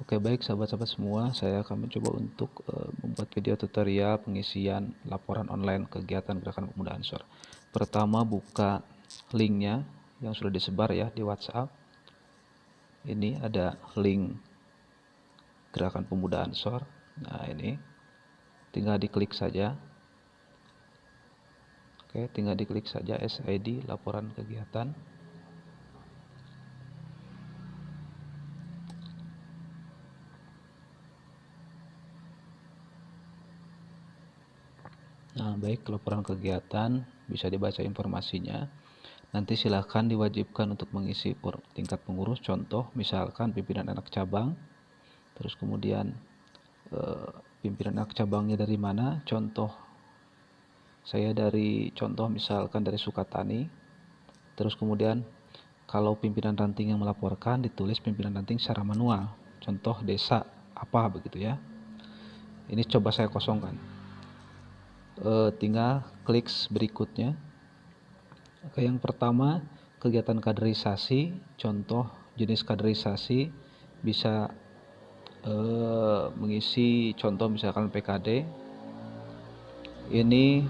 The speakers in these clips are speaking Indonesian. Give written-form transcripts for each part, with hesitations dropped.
Oke, baik sahabat-sahabat semua, saya akan mencoba untuk membuat video tutorial pengisian laporan online kegiatan Gerakan Pemuda Ansor. Pertama, buka linknya yang sudah disebar ya di WhatsApp. Ini ada link Gerakan Pemuda Ansor. Nah, ini tinggal diklik saja. Oke, tinggal diklik saja SID laporan kegiatan. Nah, baik, laporan kegiatan bisa dibaca informasinya. Nanti silakan diwajibkan untuk mengisi tingkat pengurus. Contoh, misalkan pimpinan anak cabang, terus kemudian pimpinan anak cabangnya dari mana. Contoh, saya misalkan dari Sukatani. Terus kemudian kalau pimpinan ranting yang melaporkan, ditulis pimpinan ranting secara manual. Contoh desa apa begitu ya. Ini coba saya kosongkan. Tinggal klik berikutnya. Oke, yang pertama kegiatan kaderisasi. Contoh jenis kaderisasi bisa mengisi, contoh misalkan PKD. Ini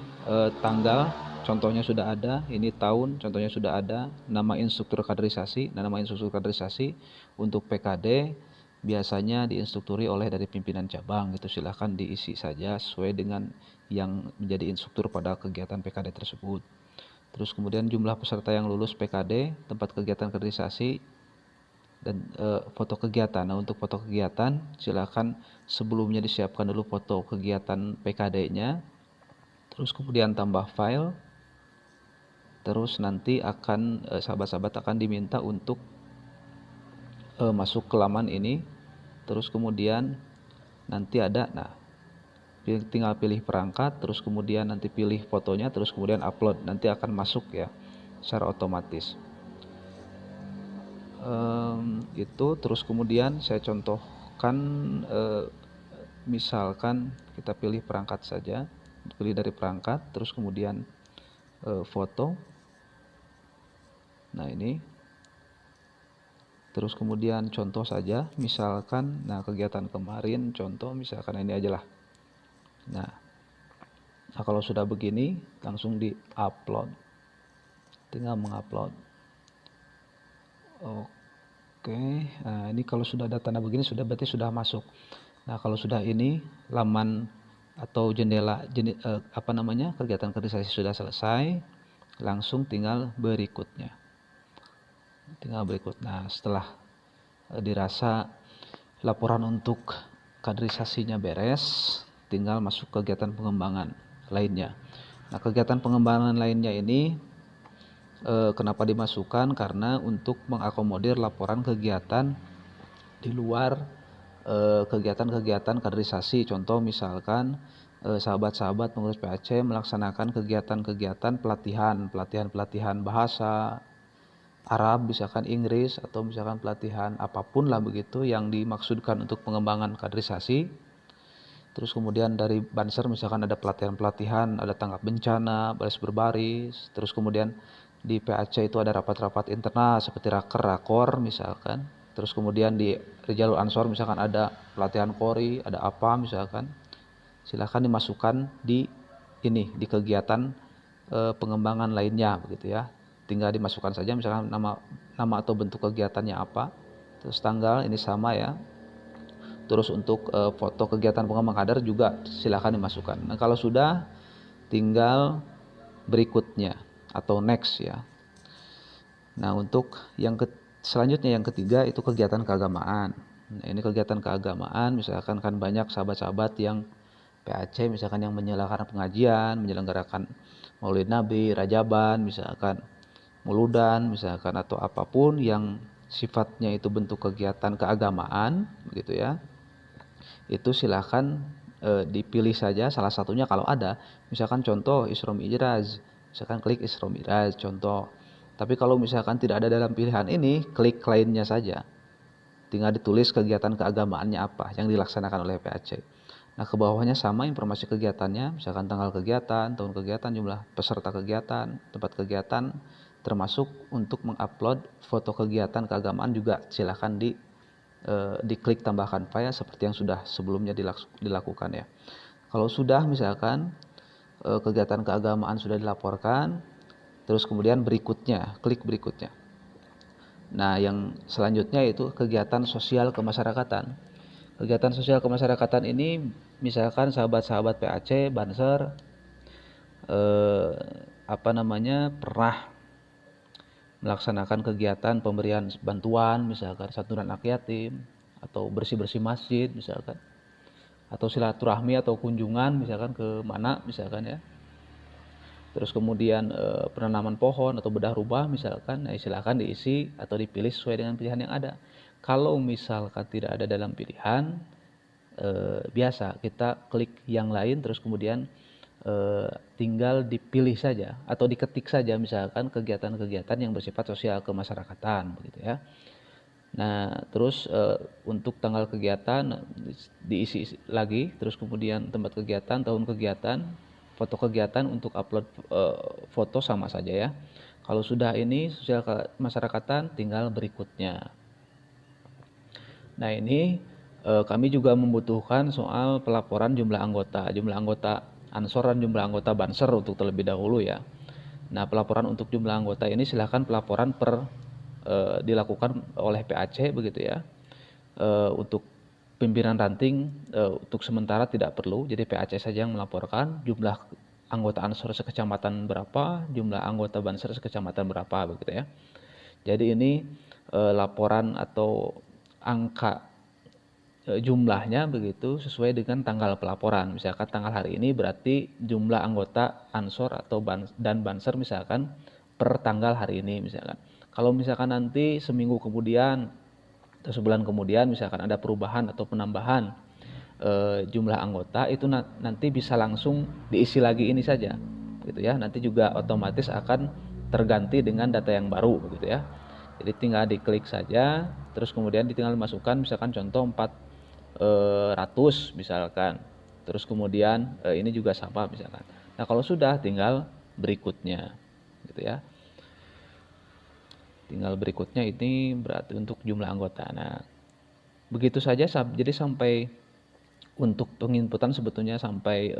tanggal, contohnya sudah ada. Ini tahun, contohnya sudah ada. Nama instruktur kaderisasi. Nah, nama instruktur kaderisasi untuk PKD biasanya diinstrukturi oleh dari pimpinan cabang. Itu silahkan diisi saja sesuai dengan yang menjadi instruktur pada kegiatan PKD tersebut. Terus kemudian jumlah peserta yang lulus PKD, tempat kegiatan kaderisasi, dan foto kegiatan. Nah, untuk foto kegiatan silakan sebelumnya disiapkan dulu foto kegiatan PKD-nya. Terus kemudian tambah file. Terus nanti akan sahabat-sahabat akan diminta untuk masuk ke laman ini. Terus kemudian nanti ada, tinggal pilih perangkat, terus kemudian nanti pilih fotonya, terus kemudian upload. Nanti akan masuk ya secara otomatis. Itu terus kemudian saya contohkan, misalkan kita pilih perangkat saja, pilih dari perangkat, terus kemudian foto. Nah, ini terus kemudian contoh saja, misalkan kegiatan kemarin, contoh misalkan ini aja lah. Nah, kalau sudah begini langsung di-upload, tinggal mengupload. Oke, nah ini kalau sudah ada tanda begini berarti sudah masuk. Nah, kalau sudah ini laman atau jendela kegiatan kaderisasi sudah selesai, langsung tinggal berikutnya. Nah, setelah dirasa laporan untuk kaderisasinya beres, tinggal masuk kegiatan pengembangan lainnya. Nah, kegiatan pengembangan lainnya ini kenapa dimasukkan? Karena untuk mengakomodir laporan kegiatan di luar kegiatan-kegiatan kaderisasi. Contoh misalkan sahabat-sahabat pengurus PAC melaksanakan kegiatan-kegiatan pelatihan bahasa Arab, misalkan Inggris, atau misalkan pelatihan apapun lah begitu yang dimaksudkan untuk pengembangan kaderisasi. Terus kemudian dari Banser misalkan ada pelatihan-pelatihan, ada tanggap bencana, baris berbaris. Terus kemudian di PAC itu ada rapat-rapat internal seperti raker, rakor misalkan. Terus kemudian di Jalur Ansor misalkan ada pelatihan Polri, ada apa misalkan. Silahkan dimasukkan di kegiatan pengembangan lainnya begitu ya. Tinggal dimasukkan saja misalkan nama atau bentuk kegiatannya apa. Terus tanggal ini sama ya. Terus untuk foto kegiatan pengembangan kader juga silahkan dimasukkan. Nah, kalau sudah tinggal berikutnya atau next ya. Nah, untuk selanjutnya yang ketiga itu kegiatan keagamaan. Nah, ini kegiatan keagamaan misalkan kan banyak sahabat-sahabat yang PAC misalkan yang menyelenggarakan pengajian, menyelenggarakan Maulid Nabi, Rajaban misalkan, Muludan misalkan, atau apapun yang sifatnya itu bentuk kegiatan keagamaan begitu ya. Itu silahkan dipilih saja salah satunya kalau ada. Misalkan contoh Isra Mi'raj, misalkan klik Isra Mi'raj contoh. Tapi kalau misalkan tidak ada dalam pilihan ini, klik lainnya saja. Tinggal ditulis kegiatan keagamaannya apa yang dilaksanakan oleh PAC. Nah, ke bawahnya sama informasi kegiatannya, misalkan tanggal kegiatan, tahun kegiatan, jumlah peserta kegiatan, tempat kegiatan, termasuk untuk mengupload foto kegiatan keagamaan juga silahkan diklik tambahkan file seperti yang sudah sebelumnya dilakukan ya. Kalau sudah misalkan kegiatan keagamaan sudah dilaporkan, terus kemudian berikutnya, klik berikutnya. Nah, yang selanjutnya itu kegiatan sosial kemasyarakatan. Kegiatan sosial kemasyarakatan ini misalkan sahabat-sahabat PAC, Banser pernah melaksanakan kegiatan pemberian bantuan, misalkan santunan anak yatim atau bersih-bersih masjid misalkan, atau silaturahmi atau kunjungan misalkan ke mana misalkan ya. Terus kemudian penanaman pohon atau bedah rumah misalkan, silakan diisi atau dipilih sesuai dengan pilihan yang ada. Kalau misalkan tidak ada dalam pilihan, biasa kita klik yang lain terus kemudian tinggal dipilih saja atau diketik saja misalkan kegiatan-kegiatan yang bersifat sosial kemasyarakatan begitu ya. Nah, terus untuk tanggal kegiatan diisi lagi, terus kemudian tempat kegiatan, tahun kegiatan, foto kegiatan, untuk upload foto sama saja ya. Kalau sudah ini sosial kemasyarakatan, tinggal berikutnya. Nah, ini kami juga membutuhkan soal pelaporan jumlah anggota Ansor dan jumlah anggota Banser untuk terlebih dahulu ya. Nah, pelaporan untuk jumlah anggota ini silakan pelaporan dilakukan oleh PAC begitu ya. Untuk pimpinan ranting untuk sementara tidak perlu, jadi PAC saja yang melaporkan jumlah anggota Ansor sekecamatan berapa, jumlah anggota Banser sekecamatan berapa begitu ya. Jadi ini laporan atau angka jumlahnya begitu sesuai dengan tanggal pelaporan. Misalkan tanggal hari ini berarti jumlah anggota Ansor atau dan Banser misalkan per tanggal hari ini misalkan. Kalau misalkan nanti seminggu kemudian atau sebulan kemudian misalkan ada perubahan atau penambahan jumlah anggota, itu nanti bisa langsung diisi lagi ini saja gitu ya. Nanti juga otomatis akan terganti dengan data yang baru begitu ya. Jadi tinggal diklik saja, terus kemudian tinggal masukkan misalkan contoh 400 misalkan. Terus kemudian ini juga sama misalkan. Nah, kalau sudah tinggal berikutnya gitu ya. Tinggal berikutnya ini berarti untuk jumlah anggota. Nah, begitu saja jadi sampai untuk penginputan sebetulnya sampai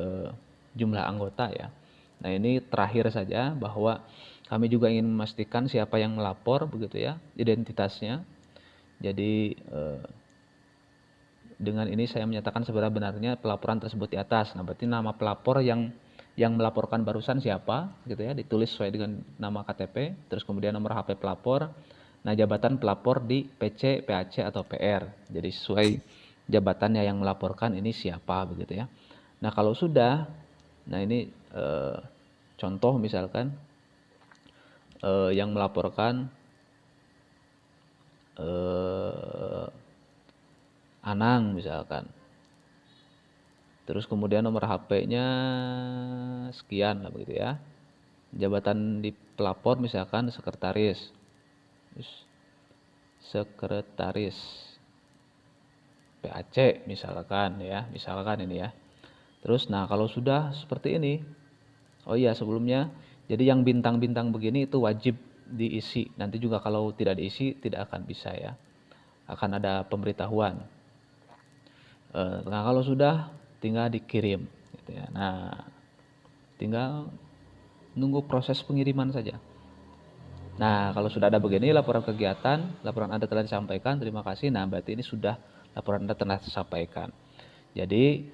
jumlah anggota ya. Nah, ini terakhir saja bahwa kami juga ingin memastikan siapa yang melapor begitu ya, identitasnya. Jadi dengan ini saya menyatakan sebenarnya pelaporan tersebut di atas. Nah, berarti nama pelapor yang melaporkan barusan siapa gitu ya, ditulis sesuai dengan nama KTP, terus kemudian nomor HP pelapor. Nah, jabatan pelapor di PC, PAC atau PR. Jadi sesuai jabatannya yang melaporkan ini siapa begitu ya. Nah, kalau sudah, nah ini contoh misalkan yang melaporkan Anang misalkan. Terus kemudian nomor HP-nya sekian lah begitu ya. Jabatan di pelapor misalkan sekretaris. Terus sekretaris PAC misalkan ya, misalkan ini ya. Terus nah, kalau sudah seperti ini, oh iya sebelumnya, jadi yang bintang-bintang begini itu wajib diisi. Nanti juga kalau tidak diisi tidak akan bisa ya. Akan ada pemberitahuan. Nah, kalau sudah tinggal dikirim gitu ya. Nah, tinggal nunggu proses pengiriman saja. Nah, kalau sudah ada begini laporan kegiatan, laporan Anda telah disampaikan, terima kasih. Nah, berarti ini sudah laporan Anda telah disampaikan. Jadi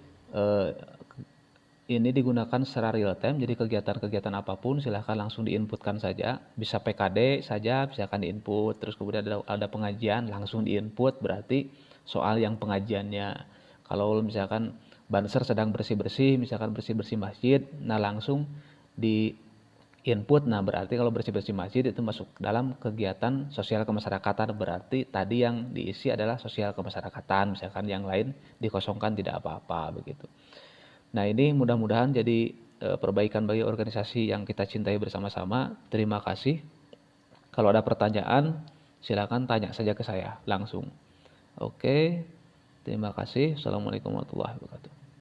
ini digunakan secara real time, jadi kegiatan-kegiatan apapun silahkan langsung diinputkan saja. Bisa PKD saja, silakan diinput. Terus kemudian ada pengajian, langsung diinput, berarti soal yang pengajiannya. Kalau misalkan Banser sedang bersih-bersih, misalkan bersih-bersih masjid, nah langsung di input. Nah, berarti kalau bersih-bersih masjid itu masuk dalam kegiatan sosial kemasyarakatan, berarti tadi yang diisi adalah sosial kemasyarakatan, misalkan yang lain dikosongkan tidak apa-apa begitu. Nah, ini mudah-mudahan jadi perbaikan bagi organisasi yang kita cintai bersama-sama. Terima kasih. Kalau ada pertanyaan, silakan tanya saja ke saya langsung. Oke, terima kasih. Assalamualaikum warahmatullahi wabarakatuh.